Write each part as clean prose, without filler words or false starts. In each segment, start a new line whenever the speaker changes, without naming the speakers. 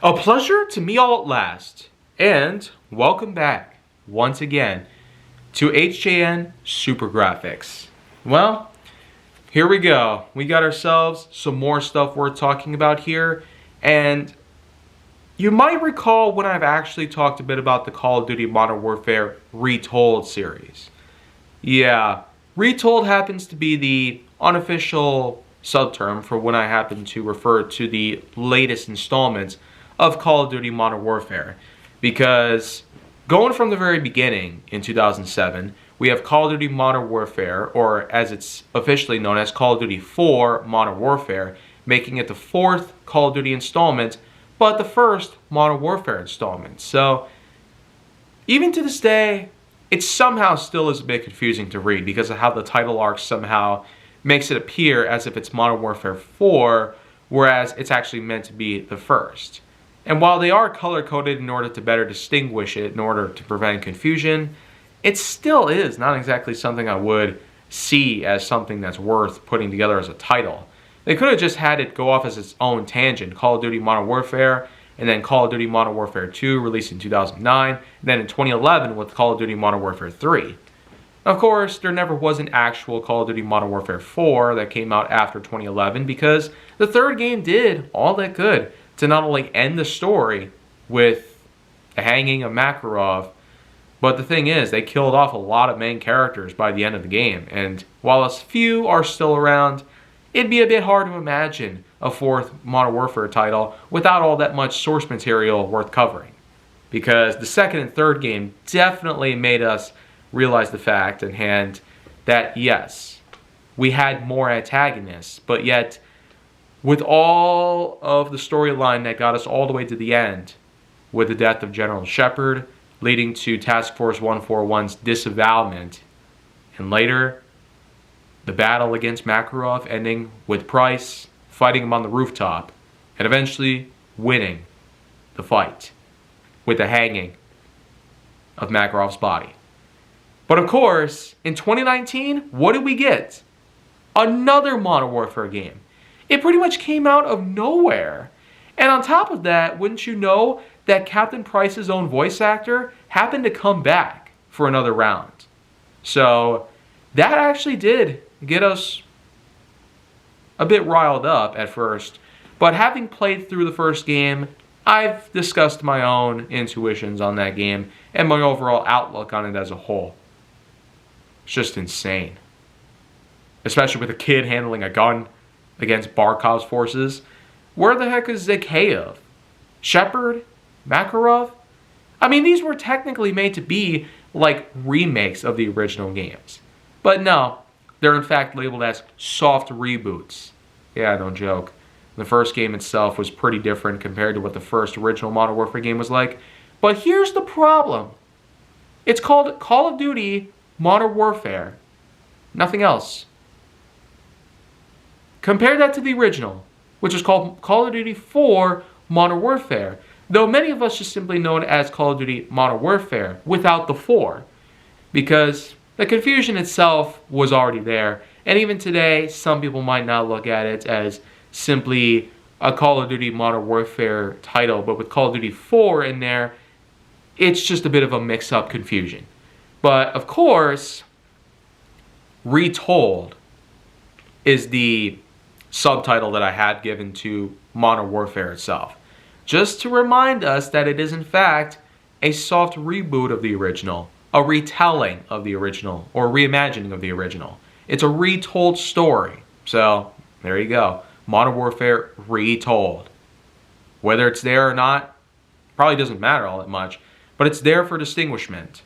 A pleasure to meet all at last, and welcome back once again to HJN Super Graphics. Well, here we go. We got ourselves some more stuff worth talking about here, and you might recall when I've actually talked a bit about the Call of Duty Modern Warfare Retold series. Yeah, Retold happens to be the unofficial subterm for when I happen to refer to the latest installments of Call of Duty Modern Warfare, because going from the very beginning in 2007, we have Call of Duty Modern Warfare, or as it's officially known as Call of Duty 4 Modern Warfare, making it the fourth Call of Duty installment, but the first Modern Warfare installment. So even to this day, it somehow still is a bit confusing to read because of how the title arc somehow makes it appear as if it's Modern Warfare 4, whereas it's actually meant to be the first. And while they are color-coded in order to better distinguish it, in order to prevent confusion, it still is not exactly something I would see as something that's worth putting together as a title. They could have just had it go off as its own tangent, Call of Duty Modern Warfare, and then Call of Duty Modern Warfare 2, released in 2009, and then in 2011 with Call of Duty Modern Warfare 3. Of course, there never was an actual Call of Duty Modern Warfare 4 that came out after 2011 because the third game did all that could to not only end the story with the hanging of Makarov, but the thing is, they killed off a lot of main characters by the end of the game, and while a few are still around, it'd be a bit hard to imagine a fourth Modern Warfare title without all that much source material worth covering. Because the second and third game definitely made us realize the fact in hand that yes, we had more antagonists, but yet with all of the storyline that got us all the way to the end, with the death of General Shepard, leading to Task Force 141's disavowalment, and later, the battle against Makarov ending with Price fighting him on the rooftop, and eventually winning the fight with the hanging of Makarov's body. But of course, in 2019, what did we get? Another Modern Warfare game. It pretty much came out of nowhere. And on top of that, wouldn't you know that Captain Price's own voice actor happened to come back for another round. So that actually did get us a bit riled up at first. But having played through the first game, I've discussed my own intuitions on that game and my overall outlook on it as a whole. It's just insane. Especially with a kid handling a gun against Barkov's forces. Where the heck is Zakhaev? Shepard? Makarov? I mean, these were technically made to be like remakes of the original games. But no, they're in fact labeled as soft reboots. Yeah, don't joke. The first game itself was pretty different compared to what the first original Modern Warfare game was like. But here's the problem. It's called Call of Duty Modern Warfare. Nothing else. Compare that to the original, which is called Call of Duty 4 Modern Warfare, though many of us just simply know it as Call of Duty Modern Warfare without the 4, because the confusion itself was already there, and even today, some people might not look at it as simply a Call of Duty Modern Warfare title, but with Call of Duty 4 in there, it's just a bit of a mix-up confusion. But of course, Retold is the subtitle that I had given to Modern Warfare itself, just to remind us that it is in fact a soft reboot of the original, a retelling of the original, or reimagining of the original. It's a retold story. So there you go, Modern Warfare Retold. Whether it's there or not probably doesn't matter all that much, but it's there for distinguishment.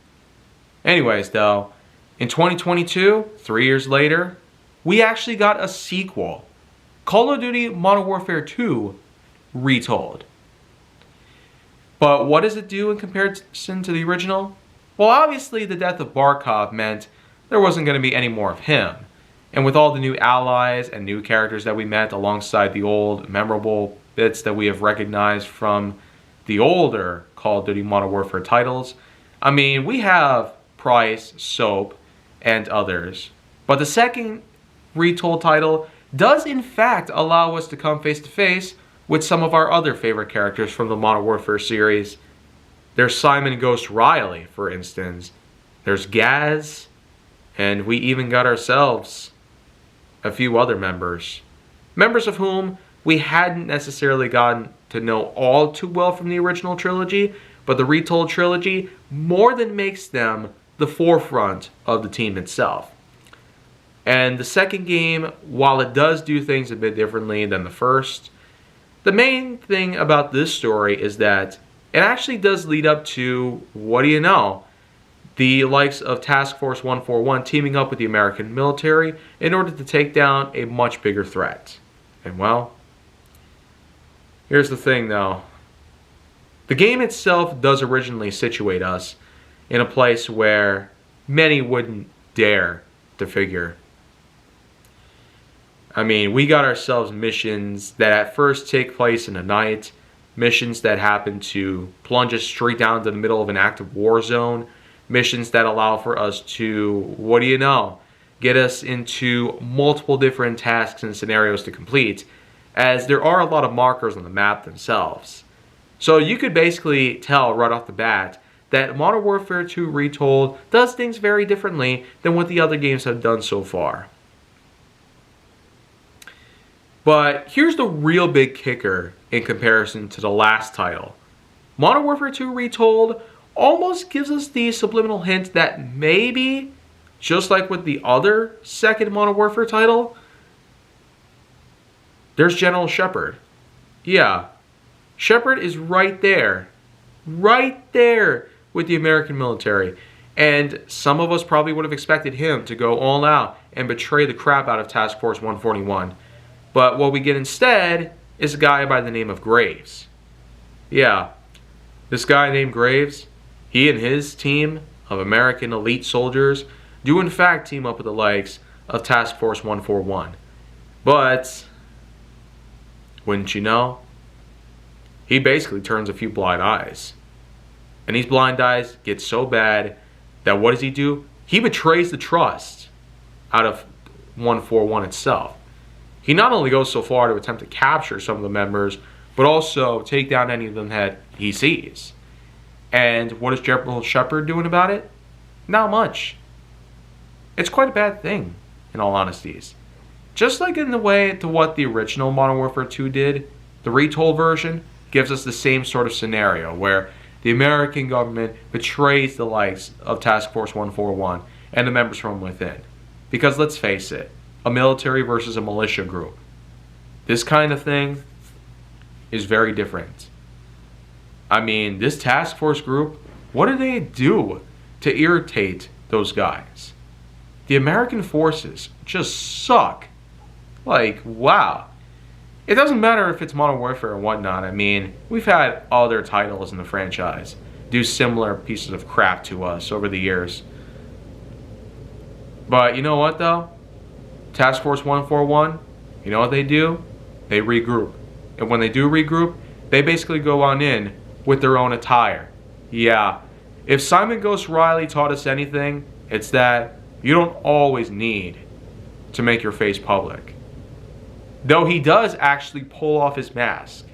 Anyways though, in 2022, 3 years later, we actually got a sequel, Call of Duty Modern Warfare 2 Retold. But what does it do in comparison to the original? Well, obviously the death of Barkov meant there wasn't going to be any more of him. And with all the new allies and new characters that we met alongside the old memorable bits that we have recognized from the older Call of Duty Modern Warfare titles, I mean, we have Price, Soap, and others. But the second Retold title does in fact allow us to come face to face with some of our other favorite characters from the Modern Warfare series. There's Simon Ghost Riley, for instance. There's Gaz, and we even got ourselves a few other members. Members of whom we hadn't necessarily gotten to know all too well from the original trilogy, but the Retold trilogy more than makes them the forefront of the team itself. And the second game, while it does do things a bit differently than the first, the main thing about this story is that it actually does lead up to, what do you know, the likes of Task Force 141 teaming up with the American military in order to take down a much bigger threat. And well, here's the thing though. The game itself does originally situate us in a place where many wouldn't dare to figure. I mean, we got ourselves missions that at first take place in the night, missions that happen to plunge us straight down to the middle of an active war zone, missions that allow for us to, what do you know, get us into multiple different tasks and scenarios to complete, as there are a lot of markers on the map themselves. So you could basically tell right off the bat that Modern Warfare 2 Retold does things very differently than what the other games have done so far. But here's the real big kicker in comparison to the last title. Modern Warfare 2 Retold almost gives us the subliminal hint that maybe, just like with the other second Modern Warfare title, there's General Shepard. Yeah, Shepard is right there with the American military. And some of us probably would have expected him to go all out and betray the crap out of Task Force 141. But what we get instead is a guy by the name of Graves. Yeah, this guy named Graves, he and his team of American elite soldiers do in fact team up with the likes of Task Force 141. But, wouldn't you know, he basically turns a few blind eyes. And these blind eyes get so bad that what does he do? He betrays the trust out of 141 itself. He not only goes so far to attempt to capture some of the members, but also take down any of them that he sees. And what is General Shepard doing about it? Not much. It's quite a bad thing, in all honesties. Just like in the way to what the original Modern Warfare 2 did, the Retold version gives us the same sort of scenario where the American government betrays the likes of Task Force 141 and the members from within. Because let's face it, a military versus a militia group. This kind of thing is very different. I mean, this task force group, what do they do to irritate those guys? The American forces just suck. Like, wow. It doesn't matter if it's Modern Warfare or whatnot. I mean, we've had other titles in the franchise do similar pieces of crap to us over the years. But you know what though? Task Force 141, you know what they do? They regroup. And when they do regroup, they basically go on in with their own attire. Yeah, if Simon Ghost Riley taught us anything, it's that you don't always need to make your face public. Though he does actually pull off his mask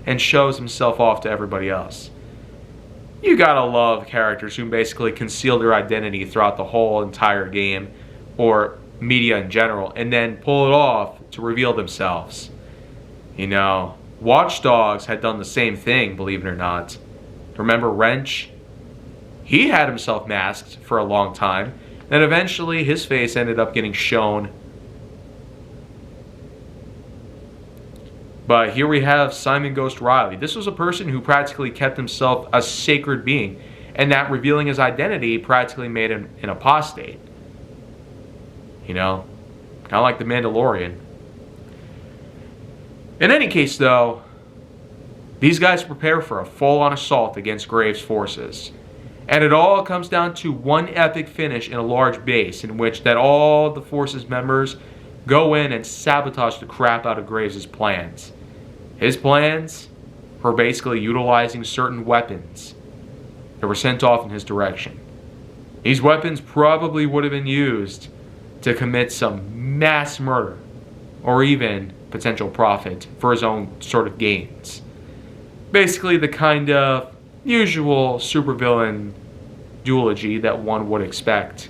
and shows himself off to everybody else. You gotta love characters who basically conceal their identity throughout the whole entire game, or media in general, and then pull it off to reveal themselves. You know, Watch Dogs had done the same thing, believe it or not. Remember Wrench? He had himself masked for a long time, and eventually his face ended up getting shown. But here we have Simon Ghost Riley. This was a person who practically kept himself a sacred being, and that revealing his identity practically made him an apostate. You know, kind of like the Mandalorian. In any case, though, these guys prepare for a full-on assault against Graves' forces. And it all comes down to one epic finish in a large base in which that all the forces members go in and sabotage the crap out of Graves' plans. His plans were basically utilizing certain weapons that were sent off in his direction. These weapons probably would have been used to commit some mass murder, or even potential profit for his own sort of gains. Basically the kind of usual supervillain duology that one would expect.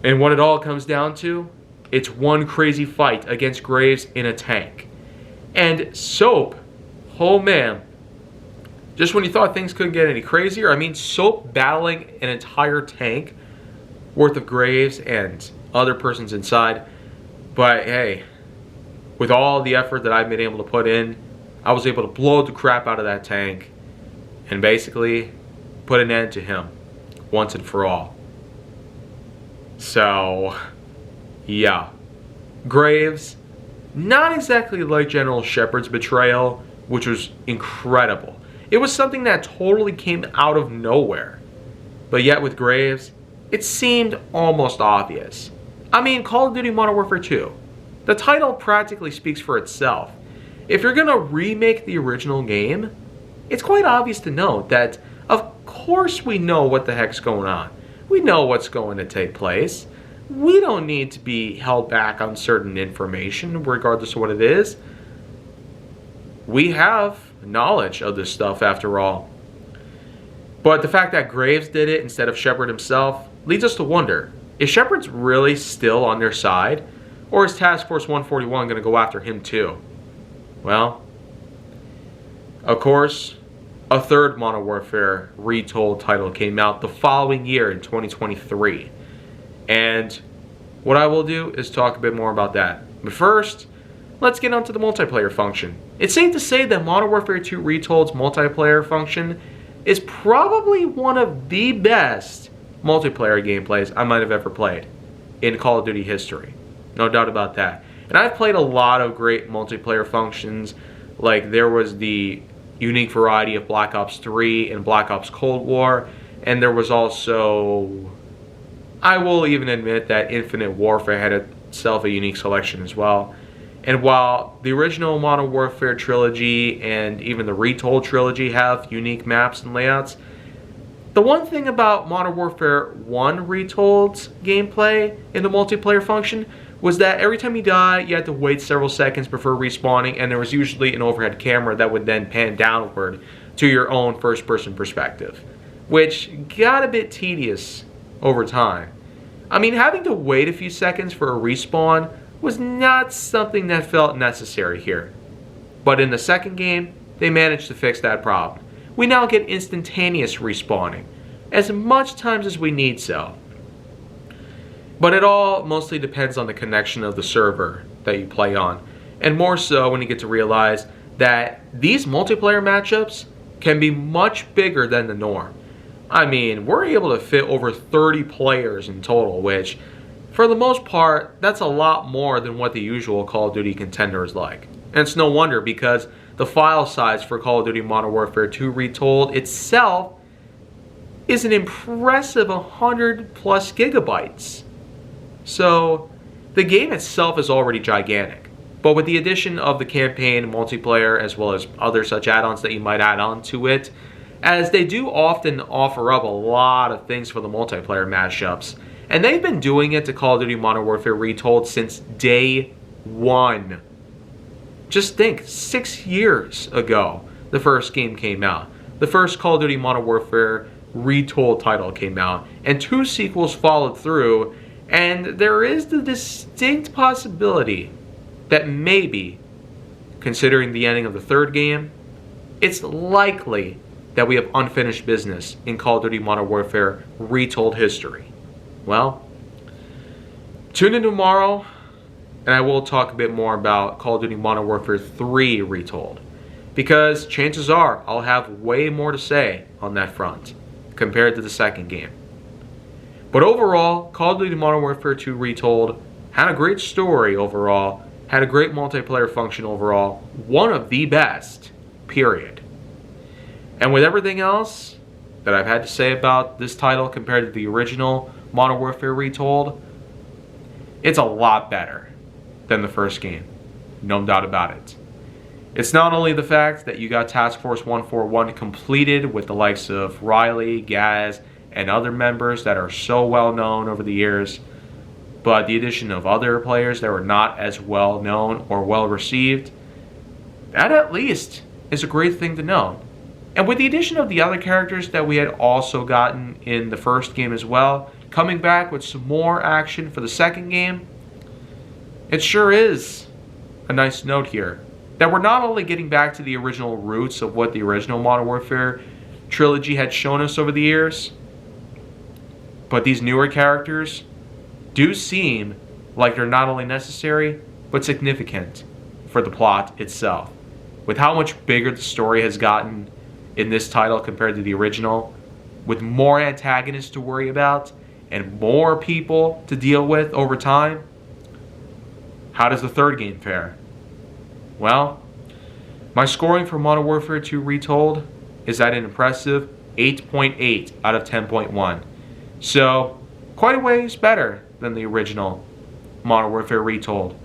And what it all comes down to, it's one crazy fight against Graves in a tank. And Soap, oh man, just when you thought things couldn't get any crazier, I mean, Soap battling an entire tank worth of Graves and other persons inside. But hey, with all the effort that I've been able to put in, I was able to blow the crap out of that tank and basically put an end to him once and for all. So, yeah. Graves, not exactly like General Shepard's betrayal, which was incredible. It was something that totally came out of nowhere. But yet with Graves, it seemed almost obvious. I mean, Call of Duty Modern Warfare 2. The title practically speaks for itself. If you're gonna remake the original game, it's quite obvious to note that, of course we know what the heck's going on. We know what's going to take place. We don't need to be held back on certain information, regardless of what it is. We have knowledge of this stuff after all. But the fact that Graves did it instead of Shepard himself leads us to wonder, is Shepard's really still on their side? Or is Task Force 141 going to go after him too? Well, of course, a third Modern Warfare Retold title came out the following year in 2023. And what I will do is talk a bit more about that. But first, let's get onto the multiplayer function. It's safe to say that Modern Warfare 2 Retold's multiplayer function is probably one of the best multiplayer gameplays I might have ever played in Call of Duty history. No doubt about that. And I've played a lot of great multiplayer functions, like there was the unique variety of Black Ops 3 and Black Ops Cold War, and there was also, I will even admit that Infinite Warfare had itself a unique selection as well. And while the original Modern Warfare trilogy and even the Retold trilogy have unique maps and layouts, the one thing about Modern Warfare 1 Retold's gameplay in the multiplayer function was that every time you die, you had to wait several seconds before respawning, and there was usually an overhead camera that would then pan downward to your own first-person perspective, which got a bit tedious over time. I mean, having to wait a few seconds for a respawn was not something that felt necessary here. But in the second game, they managed to fix that problem. We now get instantaneous respawning, as much times as we need so. But it all mostly depends on the connection of the server that you play on, and more so when you get to realize that these multiplayer matchups can be much bigger than the norm. I mean, we're able to fit over 30 players in total, which, for the most part, that's a lot more than what the usual Call of Duty contender is like. And it's no wonder, because the file size for Call of Duty Modern Warfare 2 Retold itself is an impressive 100 plus gigabytes. So, the game itself is already gigantic. But with the addition of the campaign, multiplayer, as well as other such add-ons that you might add on to it, as they do often offer up a lot of things for the multiplayer mashups, and they've been doing it to Call of Duty Modern Warfare Retold since day one. Just think, 6 years ago, the first game came out. The first Call of Duty Modern Warfare Retold title came out, and 2 sequels followed through, and there is the distinct possibility that maybe, considering the ending of the third game, it's likely that we have unfinished business in Call of Duty Modern Warfare Retold history. Well, tune in tomorrow, and I will talk a bit more about Call of Duty Modern Warfare 3 Retold, because chances are I'll have way more to say on that front compared to the second game. But overall, Call of Duty Modern Warfare 2 Retold had a great story overall, had a great multiplayer function overall, one of the best, period. And with everything else that I've had to say about this title compared to the original Modern Warfare Retold, it's a lot better than the first game. No doubt about it. It's not only the fact that you got Task Force 141 completed with the likes of Riley, Gaz, and other members that are so well known over the years, but the addition of other players that were not as well known or well received, that at least is a great thing to know. And with the addition of the other characters that we had also gotten in the first game as well, coming back with some more action for the second game, it sure is a nice note here that we're not only getting back to the original roots of what the original Modern Warfare trilogy had shown us over the years, but these newer characters do seem like they're not only necessary, but significant for the plot itself. With how much bigger the story has gotten in this title compared to the original, with more antagonists to worry about and more people to deal with over time, how does the third game fare? Well, my scoring for Modern Warfare 2 Retold is at an impressive 8.8 out of 10.1. So, quite a ways better than the original Modern Warfare Retold.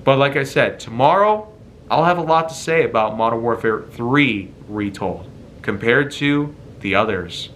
But like I said, tomorrow I'll have a lot to say about Modern Warfare 3 Retold compared to the others.